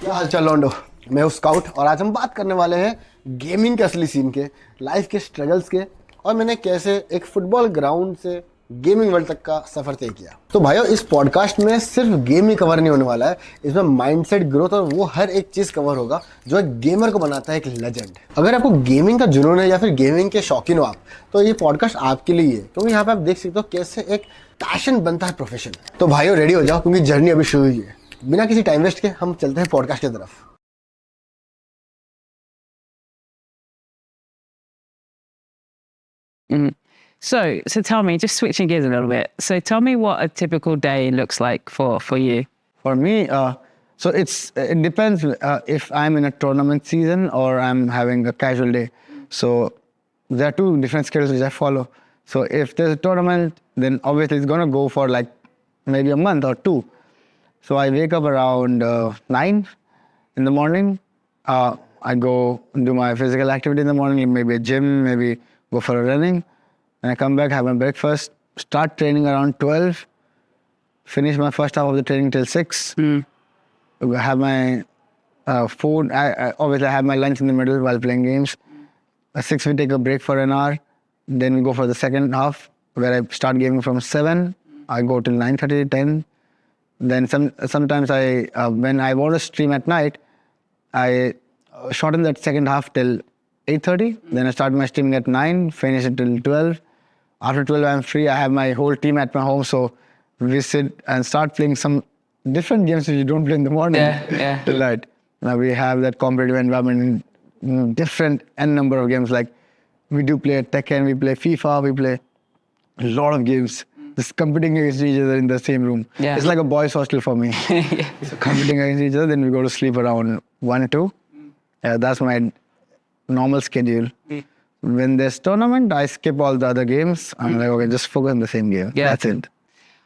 क्या हालचाल लौंडो, मैं हूँ स्काउट और आज हम बात करने वाले हैं गेमिंग के असली सीन के, लाइफ के स्ट्रगल्स के और मैंने कैसे एक फुटबॉल ग्राउंड से गेमिंग वर्ल्ड तक का सफर तय किया। तो भाइयों, इस पॉडकास्ट में सिर्फ गेम ही कवर नहीं होने वाला है, इसमें माइंडसेट ग्रोथ और वो हर एक चीज कवर होगा जो एक गेमर को बनाता है एक लेजेंड। अगर आपको गेमिंग का जुनून है या फिर गेमिंग के शौकीन हो आप, तो ये पॉडकास्ट आपके लिए है, क्योंकि यहाँ पे आप देख सकते हो कैसे एक पैशन बनता है प्रोफेशन। तो भाइयों रेडी हो जाओ, क्योंकि जर्नी अभी शुरू हुई है। बिना किसी टाइम वेस्ट के हम चलते हैं पॉडकास्ट की तरफ। So tell me, just switching gears a little bit. So tell me what a typical day looks like for you. For me, it depends if I'm in a tournament season or I'm having a casual day. So there are two different schedules which I follow. So if there's a tournament, then obviously it's gonna go for like maybe a month or two. So I wake up around 9 in the morning. I go do my physical activity in the morning, maybe a gym, maybe go for a running. And I come back, have my breakfast, start training around 12, finish my first half of the training till 6. I have my food. I obviously have my lunch in the middle while playing games. At 6 we take a break for an hour. Then we go for the second half where I start gaming from 7. I go till 9:30, 10. Then sometimes when I want to stream at night, I shorten that second half till 8:30. Then I start my streaming at 9, finish it till 12. After 12, I'm free. I have my whole team at my home, so we sit and start playing some different games which you don't play in the morning. Yeah. Till night. Now we have that competitive environment in different n number of games. Like we do play Tekken, we play FIFA, we play a lot of games. Just competing against each other in the same room. Yeah. It's like a boys' hostel for me. So competing against each other, then we go to sleep around 1 or 2. That's my normal schedule. When there's tournament, I skip all the other games. I'm like, okay, just focus on the same game. Yeah. That's it.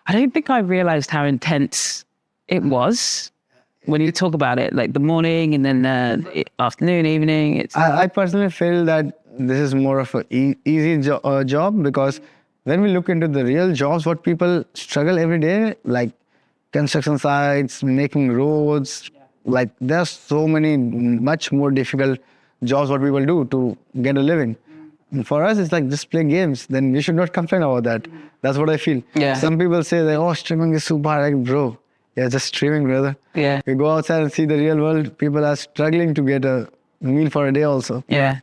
I don't think I realized how intense it was when you talk about it, like the morning and then afternoon, evening. I personally feel that this is more of an easy job, because when we look into the real jobs, what people struggle every day, like construction sites, making roads, like there's so many much more difficult jobs what people do to get a living. And for us, it's like just play games. Then we should not complain about that. That's what I feel. Yeah. Some people say that, oh, streaming is super hard. Like, bro, yeah, just streaming, brother. Yeah. We go outside and see the real world. People are struggling to get a meal for a day also. Yeah.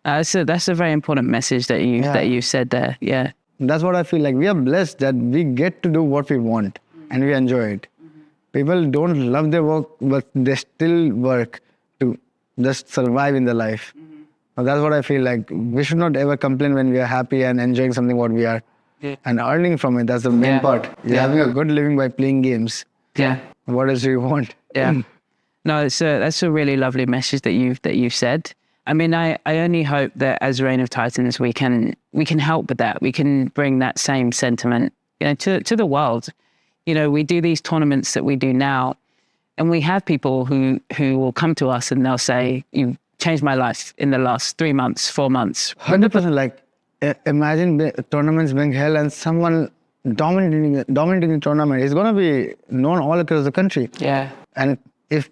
That's a very important message that you said there. Yeah. That's what I feel like. We are blessed that we get to do what we want and we enjoy it. People don't love their work, but they still work to just survive in their life. That's what I feel like. We should not ever complain when we are happy and enjoying something what we are and earning from it. That's the main part. You're having a good living by playing games. Yeah. What else do you want? Yeah. No, that's a really lovely message that you've said. I mean, I only hope that as Reign of Titans we can help with that. We can bring that same sentiment, to the world. We do these tournaments that we do now, and we have people who will come to us and they'll say, "You changed my life in the last 3 months, 4 months." 100%. Like, imagine the tournaments being held and someone dominating the tournament is going to be known all across the country. Yeah. And if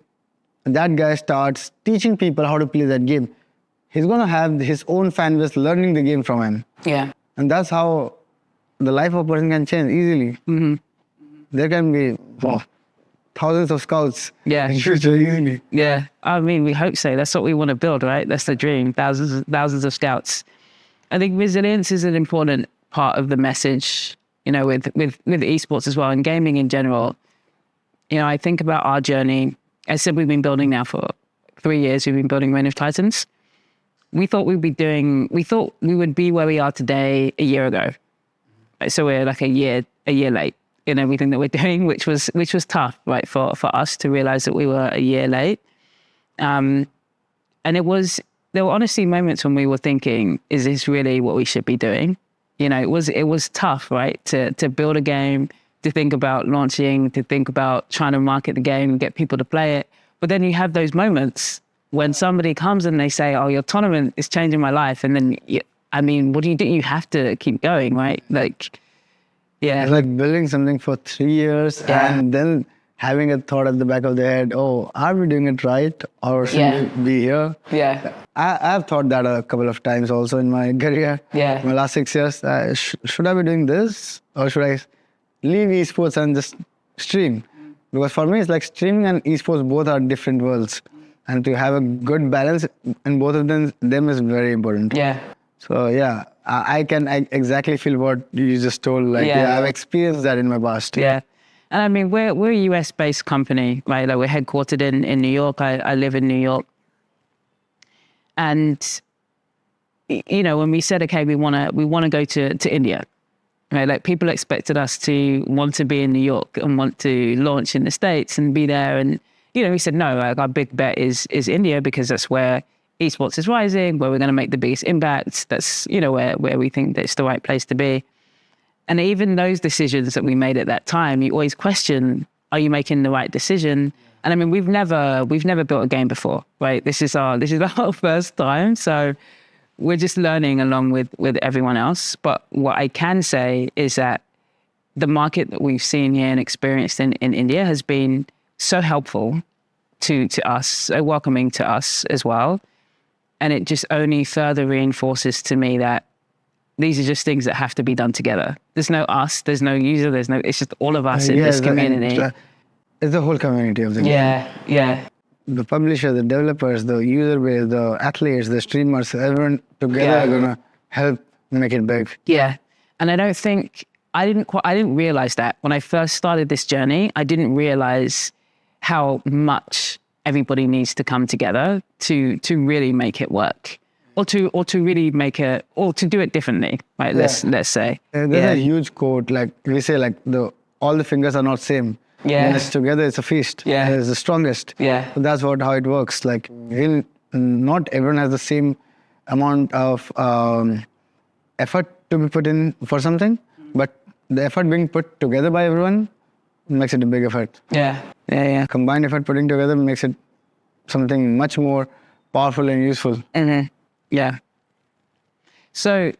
that guy starts teaching people how to play that game, he's going to have his own fan base learning the game from him. Yeah. And that's how the life of a person can change easily. Mm-hmm. There can be thousands of scouts in future easily. Yeah. I mean, we hope so. That's what we want to build, right? That's the dream. Thousands of scouts. I think resilience is an important part of the message, with esports as well and gaming in general. I think about our journey. I said we've been building now for 3 years. We've been building Reign of Titans. We thought we would be where we are today a year ago. So we're like a year late in everything that we're doing, which was tough, right, for us to realize that we were a year late. And there were honestly moments when we were thinking, is this really what we should be doing? It was tough, right, to build a game, to think about launching, to think about trying to market the game and get people to play it. But then you have those moments when somebody comes and they say, oh, your tournament is changing my life. And then, what do you do? You have to keep going, right? Like, yeah. It's like building something for 3 years and then having a thought at the back of their head, oh, are we doing it right? Or should Yeah. we be here? Yeah. I've thought that a couple of times also in my career. Yeah. In my last 6 years, should I be doing this? Or should I leave esports and just stream? Because for me, it's like streaming and esports both are different worlds. And to have a good balance in both of them is very important. Yeah. So yeah, I can exactly feel what you just told. Like, Yeah. yeah, I've experienced that in my past. Yeah. And I mean, we're a US-based company, right? Like we're headquartered in New York. I live in New York. And, you know, when we said, okay, we want to go to India, right? Like people expected us to want to be in New York and want to launch in the States and be there. And, you know, we said, no, like our big bet is India because that's where esports is rising, where we're going to make the biggest impact. That's, you know, where we think that it's the right place to be. And even those decisions that we made at that time, you always question, are you making the right decision? And I mean, we've never built a game before, right? This is our first time. So we're just learning along with everyone else. But what I can say is that the market that we've seen here and experienced in India has been so helpful to us, so welcoming to us as well. And it just only further reinforces to me that these are just things that have to be done together. There's no us, there's no user, it's just all of us in this community. It's the whole community of the game. Yeah. The publisher, the developers, the user base, the athletes, the streamers, everyone together are gonna help make it big. Yeah. And I don't think, I didn't realize that when I first started this journey. I didn't realize how much everybody needs to come together to really make it work. Or to really make it, or to do it differently, right? Yeah. Let's say. There's a huge quote, like we say, like all the fingers are not same. Yeah. When it's together, it's a feast. Yeah. It's the strongest. Yeah. So that's how it works. Like not everyone has the same amount of effort to be put in for something, but the effort being put together by everyone makes it a big effort. Yeah. Combined effort putting together makes it something much more powerful and useful. Mm-hmm. Yeah. So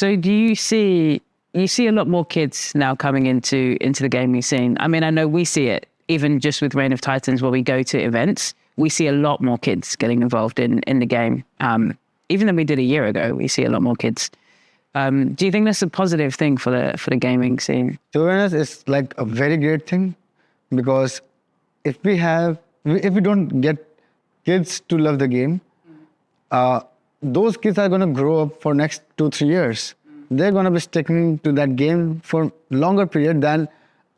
do you see a lot more kids now coming into the gaming scene? I mean, I know we see it even just with Reign of Titans, where we go to events, we see a lot more kids getting involved in the game. Even than we did a year ago, we see a lot more kids. Do you think that's a positive thing for the gaming scene? To be honest, it's like a very great thing, because if we don't get kids to love the game, those kids are going to grow up for next 2-3 years. They're going to be sticking to that game for longer period than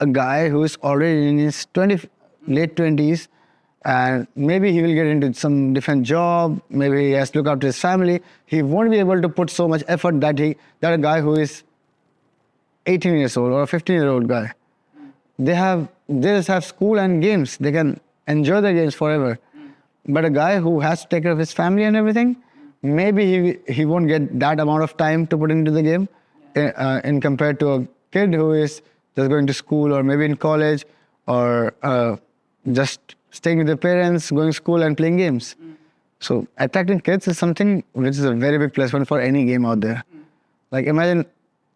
a guy who is already in his late 20s, and maybe he will get into some different job, maybe he has to look after his family. He won't be able to put so much effort that a guy who is 18 years old or a 15-year-old guy. They just have school and games. They can enjoy their games forever. But a guy who has to take care of his family and everything, maybe he won't get that amount of time to put into the game in compared to a kid who is just going to school or maybe in college or just staying with their parents, going to school and playing games. So attracting kids is something which is a very big plus point for any game out there. Like imagine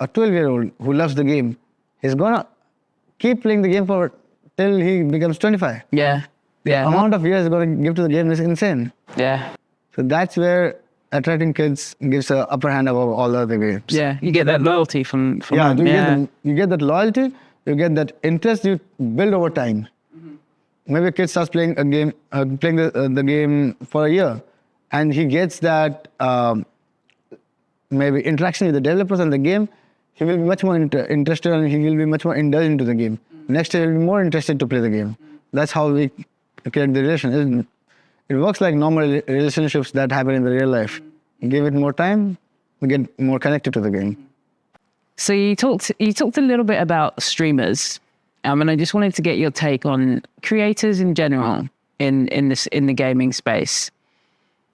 a 12-year-old who loves the game. He's gonna keep playing the game till he becomes 25. Yeah. The amount of years he's gonna give to the game is insane. Yeah. So that's where attracting kids gives an upper hand above all the other games. Yeah, you get that loyalty from Yeah, them. you get that loyalty, you get that interest you build over time. Maybe a kid starts playing a game, playing the game for a year, and he gets that maybe interaction with the developers and the game. He will be much more interested, and he will be much more indulged into the game. Next year, he'll be more interested to play the game. That's how we create the relation, isn't it? It works like normal relationships that happen in the real life. You give it more time, we get more connected to the game. So you talked a little bit about streamers, and I just wanted to get your take on creators in general in the gaming space,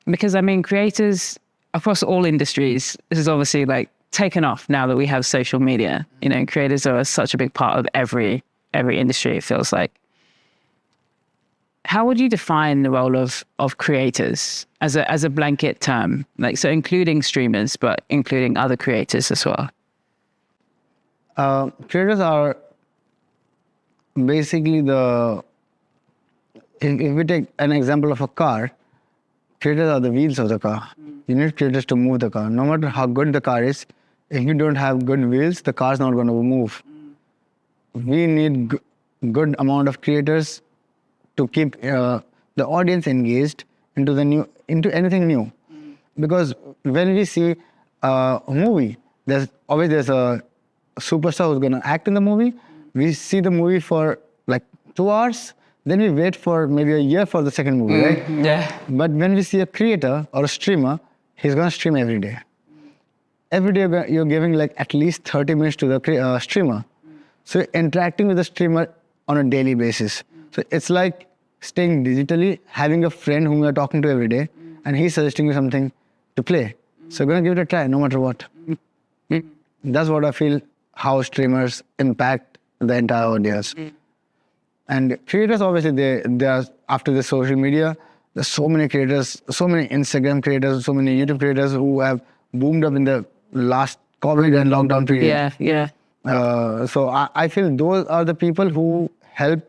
because I mean creators across all industries, this is obviously like taken off now that we have social media. You know, creators are such a big part of every industry, it feels like. How would you define the role of creators as a blanket term? Like, so including streamers, but including other creators as well? Creators are basically the if we take an example of a car, creators are the wheels of the car. You need creators to move the car. No matter how good the car is, if you don't have good wheels, the car's not going to move. We need good amount of creators to keep the audience engaged into anything new. Because when we see a movie, there's a superstar who's going to act in the movie. We see the movie for like 2 hours, then we wait for maybe a year for the second movie, right? Yeah. But when we see a creator or a streamer, he's going to stream every day. Every day you're giving like at least 30 minutes to the streamer. So you're interacting with the streamer on a daily basis. So it's like staying digitally, having a friend whom you're talking to every day, and he's suggesting you something to play. So you're going to give it a try no matter what. That's what I feel, how streamers impact the entire audience. And creators, obviously, they are after the social media. There's so many creators, so many Instagram creators, so many YouTube creators who have boomed up in the last COVID and lockdown period. Yeah. So I feel those are the people who help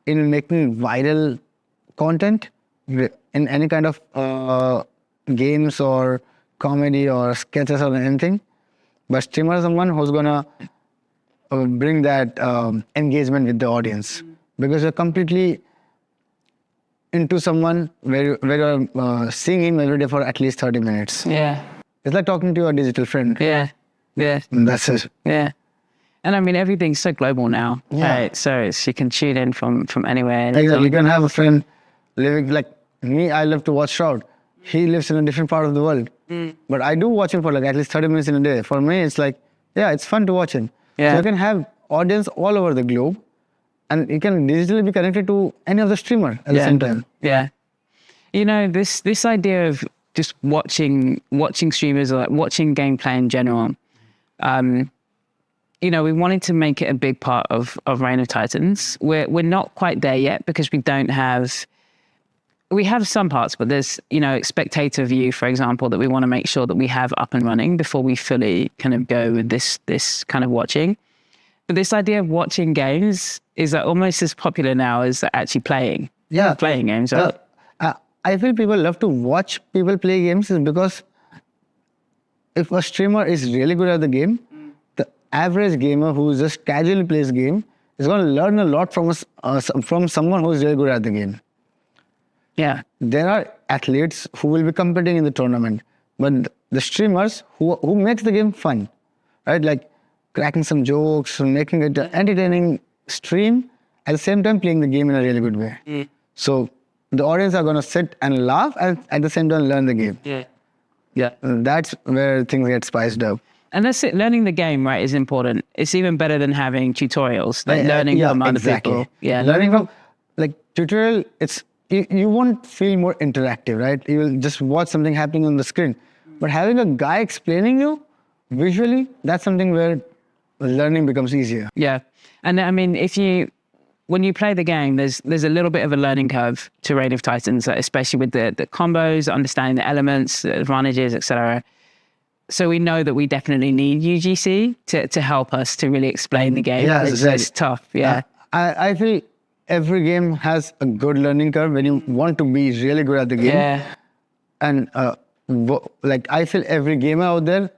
in making viral content in any kind of games or comedy or sketches or anything. But streamer is someone who's gonna bring that engagement with the audience, because you're completely into someone where you're seeing him every day for at least 30 minutes. Yeah. It's like talking to your digital friend. Yeah. And that's it. Yeah. And I mean, everything's so global now, right? So you can tune in from anywhere. Exactly. You can have a friend living like me. I love to watch Shroud. He lives in a different part of the world. But I do watch him for like at least 30 minutes in a day. For me, it's like, yeah, it's fun to watch him. Yeah. So you can have audience all over the globe, and you can digitally be connected to any of the streamer at the same time. Yeah. You know, this idea of just watching streamers or like watching gameplay in general, you know, we wanted to make it a big part of Reign of Titans. We're not quite there yet because we have some parts, but there's, you know, spectator view, for example, that we want to make sure that we have up and running before we fully kind of go with this kind of watching. But this idea of watching games is almost as popular now as actually playing. Yeah. Playing games, right? I feel people love to watch people play games is because if a streamer is really good at the game, the average gamer who just casually plays game is going to learn a lot from someone who is really good at the game. Yeah. There are athletes who will be competing in the tournament, but the streamers who makes the game fun, right? Like cracking some jokes, making it an entertaining stream, at the same time playing the game in a really good way. So the audience are going to sit and laugh and at the same time learn the game. Yeah. That's where things get spiced up. And that's it. Learning the game, right, is important. It's even better than having tutorials, like learning from other people. Yeah. Learning from, like, tutorial, you won't feel more interactive, right? You will just watch something happening on the screen. But having a guy explaining you visually, that's something where learning becomes easier. Yeah. And I mean, when you play the game, there's a little bit of a learning curve to Reign of Titans, especially with the combos, understanding the elements, the advantages, etc. So we know that we definitely need UGC to help us to really explain the game. Yeah, it's tough. Yeah. I feel every game has a good learning curve when you want to be really good at the game. Yeah. And like I feel every gamer out there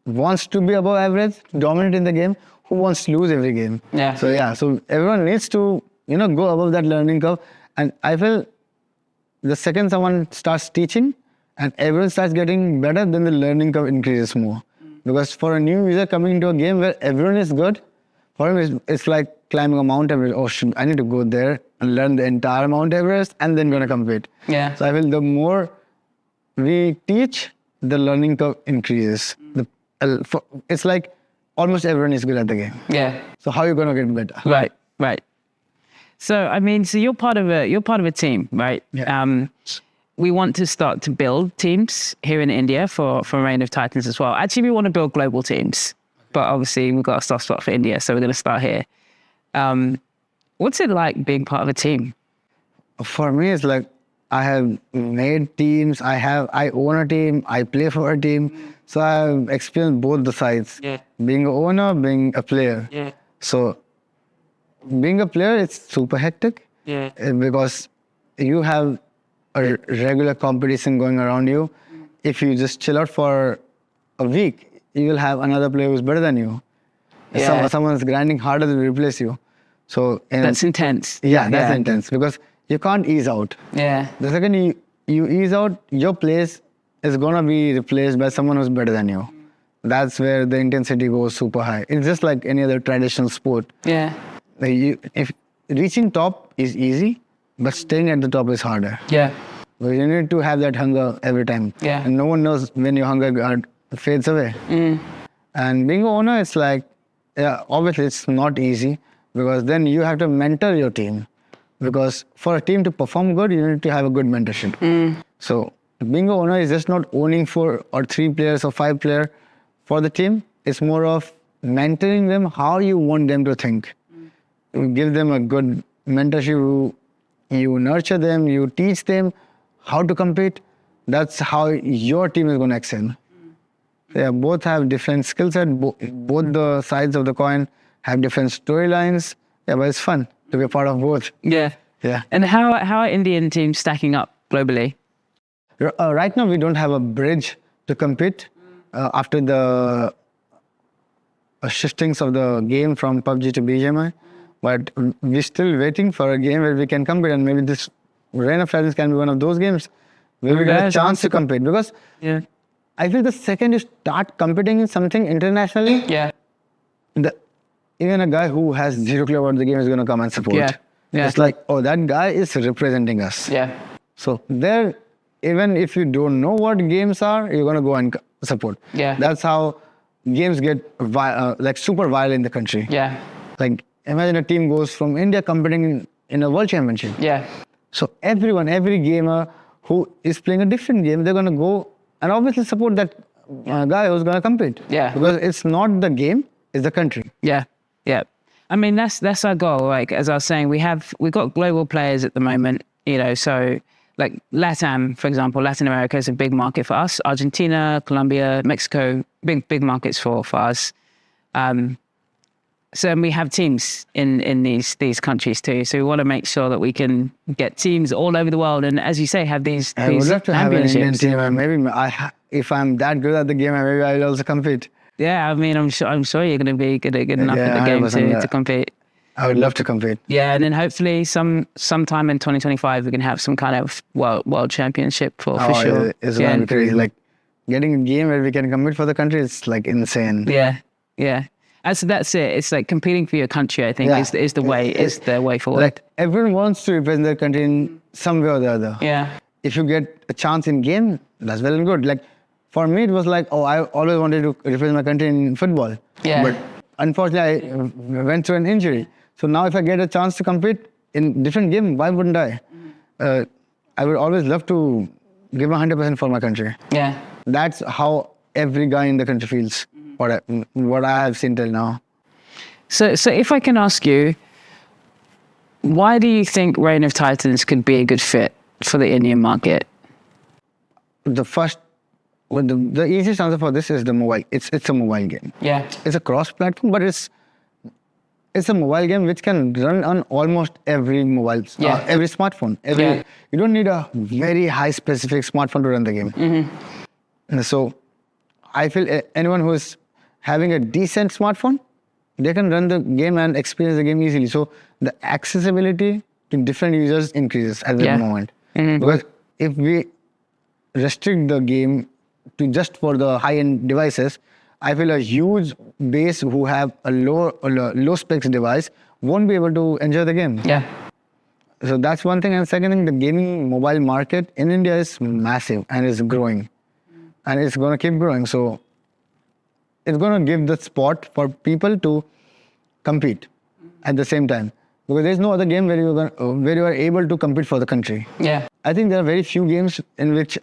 wants to be above average, dominant in the game. Who wants to lose every game? Yeah. So everyone needs to, go above that learning curve. And I feel the second someone starts teaching and everyone starts getting better, then the learning curve increases more. Because for a new user coming into a game where everyone is good, for him it's like climbing a Mount Everest. Oh, shoot, I need to go there and learn the entire Mount Everest and then gonna compete. Yeah. So I feel the more we teach, the learning curve increases. It's like almost everyone is good at the game. Yeah. So how are you gonna get better? Right. So I mean, so you're part of a team, right? Yeah. We want to start to build teams here in India for Reign of Titans as well. Actually, we want to build global teams, but obviously we've got a soft spot for India, so we're going to start here. What's it like being part of a team? For me, it's like I have made teams. I own a team. I play for a team. So I've experienced both the sides. Yeah. Being an owner, being a player. Yeah. So being a player, it's super hectic. Yeah. Because you have a regular competition going around you. If you just chill out for a week, you will have another player who's better than you. Yeah. Someone's grinding harder to replace you. So That's intense. yeah, that's intense because you can't ease out. Yeah. The second you ease out, your place is gonna be replaced by someone who's better than you. That's where the intensity goes super high. It's just like any other traditional sport. Yeah. If reaching top is easy, but staying at the top is harder. Yeah. Because you need to have that hunger every time. Yeah. And no one knows when your hunger fades away. And being an owner, it's like, yeah, obviously it's not easy because then you have to mentor your team. Because for a team to perform good, you need to have a good mentorship. So being an owner is just not owning 4 or 3 players or 5 players for the team. It's more of mentoring them how you want them to think. You give them a good mentorship. You nurture them. You teach them how to compete. That's how your team is going to excel. They both have different skill set. Both the sides of the coin have different storylines. Yeah, but it's fun to be a part of both. Yeah. Yeah. And how are Indian teams stacking up globally? Right now, we don't have a bridge to compete after the shiftings of the game from PUBG to BGMI. But we're still waiting for a game where we can compete, and maybe this Reign of Legends can be one of those games where we get a chance to compete. Because Yeah. I feel the second you start competing in something internationally, Yeah. even a guy who has zero clue about the game is going to come and support. Yeah. Yeah. It's like, oh, that guy is representing us. Yeah. So there, even if you don't know what games are, you're going to go and support. Yeah. That's how games get like super viral in the country. Yeah. Like imagine a team goes from India competing in a world championship. Yeah. So every gamer who is playing a different game, they're going to go and obviously support that guy who's going to compete. Yeah. Because it's not the game, it's the country. Yeah. Yeah. I mean, that's our goal. Like, as I was saying, we've got global players at the moment, you know, so like LATAM, for example, Latin America is a big market for us. Argentina, Colombia, Mexico, big markets for us. So we have teams in these countries too. So we want to make sure that we can get teams all over the world. And as you say, have these I would love to have an Indian championships. team, and maybe if I'm that good at the game, maybe I'll also compete. Yeah, I mean, I'm sure you're going to be good enough Yeah, at the game 100%, to compete. I would love to compete. Yeah, and then hopefully sometime in 2025 we can have some kind of world championship for sure. It's going to be crazy. Like getting a game where we can compete for the country is like insane. Yeah, yeah. And so that's it. It's like competing for your country. I think is the way forward. Like everyone wants to represent their country in some way or the other. Yeah, If you get a chance in game, that's well and good. Like for me, it was like, oh, I always wanted to represent my country in football. Yeah. But unfortunately, I went through an injury. So now if I get a chance to compete in different game, why wouldn't I? I would always love to give 100% for my country. yeah. That's how every guy in the country feels. What I have seen till now. So if I can ask you, why do you think Reign of Titans could be a good fit for the Indian market? The easiest answer for this is the mobile. It's a mobile game. Yeah. It's a cross-platform, but it's a mobile game which can run on almost every mobile, every smartphone. You don't need a very high specific smartphone to run the game. Mm-hmm. So I feel anyone who is having a decent smartphone, they can run the game and experience the game easily. So the accessibility to different users increases at that moment. Mm-hmm. Because if we restrict the game to just for the high-end devices, I feel a huge base who have a low specs device won't be able to enjoy the game. Yeah. So that's one thing. And second thing, the gaming mobile market in India is massive and is growing. And it's going to keep growing. So it's going to give the spot for people to compete at the same time. Because there's no other game where you are able to compete for the country. Yeah. I think there are very few games in which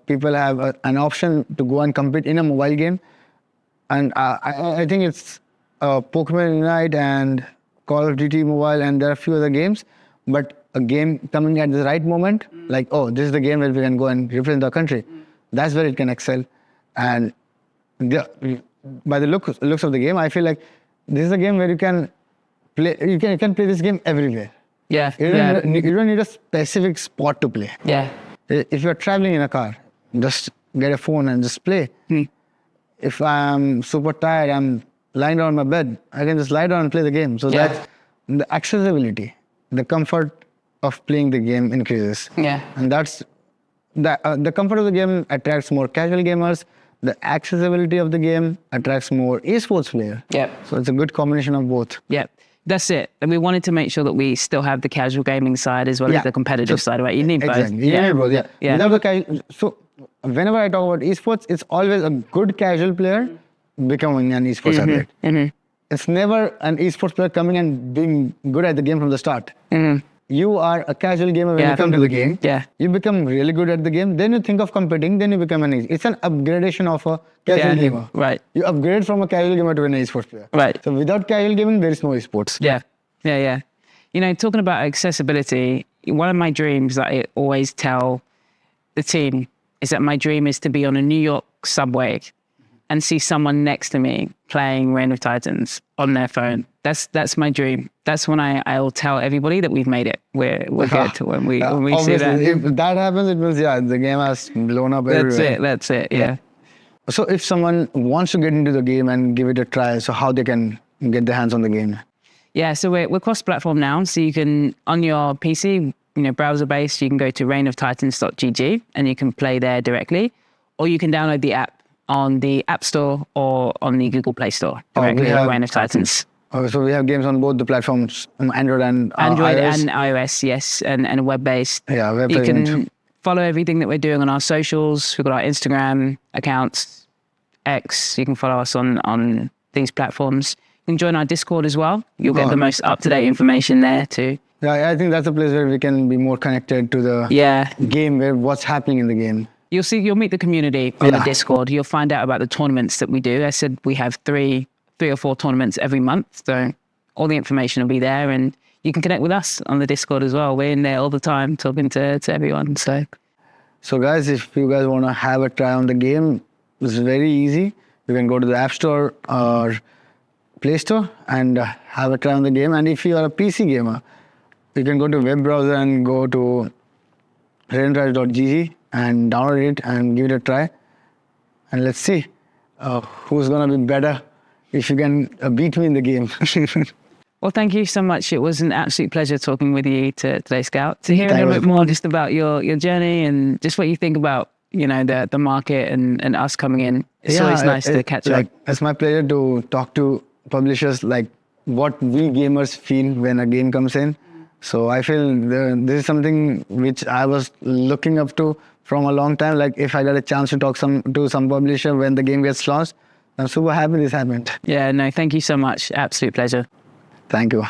people have an option to go and compete in a mobile game. And I think it's Pokemon Unite and Call of Duty Mobile, and there are a few other games. But a game coming at the right moment, like, oh, this is the game where we can go and represent our country. That's where it can excel. And by the looks of the game, I feel like this is a game where you can play. You can play this game everywhere. Yeah. You don't need a specific spot to play. Yeah. If you're traveling in a car, just get a phone and just play. If I'm super tired, I'm lying down on my bed, I can just lie down and play the game. So Yeah. that's the accessibility, the comfort of playing the game increases. Yeah. And that's the comfort of the game attracts more casual gamers. The accessibility of the game attracts more esports player. Yeah. So it's a good combination of both. Yeah. That's it. And we wanted to make sure that we still have the casual gaming side as well as the competitive side, right? You need both. Exactly. You need both, yeah. Yeah. Without the so whenever I talk about esports, it's always a good casual player becoming an esports athlete. It's never an esports player coming and being good at the game from the start. You are a casual gamer when you come to the game. Yeah. You become really good at the game. Then you think of competing. Then you become an It's an upgradation of a casual gamer. Right. You upgrade from a casual gamer to an esports player. Right. So without casual gaming, there is no esports. Yeah. Yeah, yeah. You know, talking about accessibility, one of my dreams that I always tell the team is that my dream is to be on a New York subway and see someone next to me playing Reign of Titans on their phone. That's my dream. That's when I'll tell everybody that we've made it. We're good when we see that. If that happens, it means the game has blown up everywhere. That's it. Yeah. So if someone wants to get into the game and give it a try, so how they can get their hands on the game? Yeah, so we're cross-platform now. So you can, on your PC, browser-based, you can go to reignofTitans.gg and you can play there directly. Or you can download the app on the App Store or on the Google Play Store directly at Reign of Titans. So we have games on both the platforms, Android and Android iOS. and iOS, yes, and web-based. Yeah, You web-based. can follow everything that we're doing on our socials. We've got our Instagram accounts, X. You can follow us on these platforms. You can join our Discord as well. You'll get the most up-to-date information there too. Yeah, I think that's a place where we can be more connected to the game, where what's happening in the game. You'll meet the community on the Discord. You'll find out about the tournaments that we do. I said we have three or four tournaments every month. So all the information will be there, and you can connect with us on the Discord as well. We're in there all the time talking to everyone. So guys, if you guys want to have a try on the game, it's very easy. You can go to the App Store or Play Store and have a try on the game. And if you are a PC gamer, you can go to web browser and go to reignofTitans.gg and download it and give it a try. And let's see who's going to be better if you can beat me in the game. Well, thank you so much. It was an absolute pleasure talking with you today, Scout. To hear a little bit more just about your journey and just what you think about, the market and us coming in. It's always nice to catch up. It's my pleasure to talk to publishers, like what we gamers feel when a game comes in. So I feel this is something which I was looking up to from a long time. Like if I got a chance to talk to some publisher when the game gets launched, I'm super happy this happened. Yeah, no, thank you so much. Absolute pleasure. Thank you.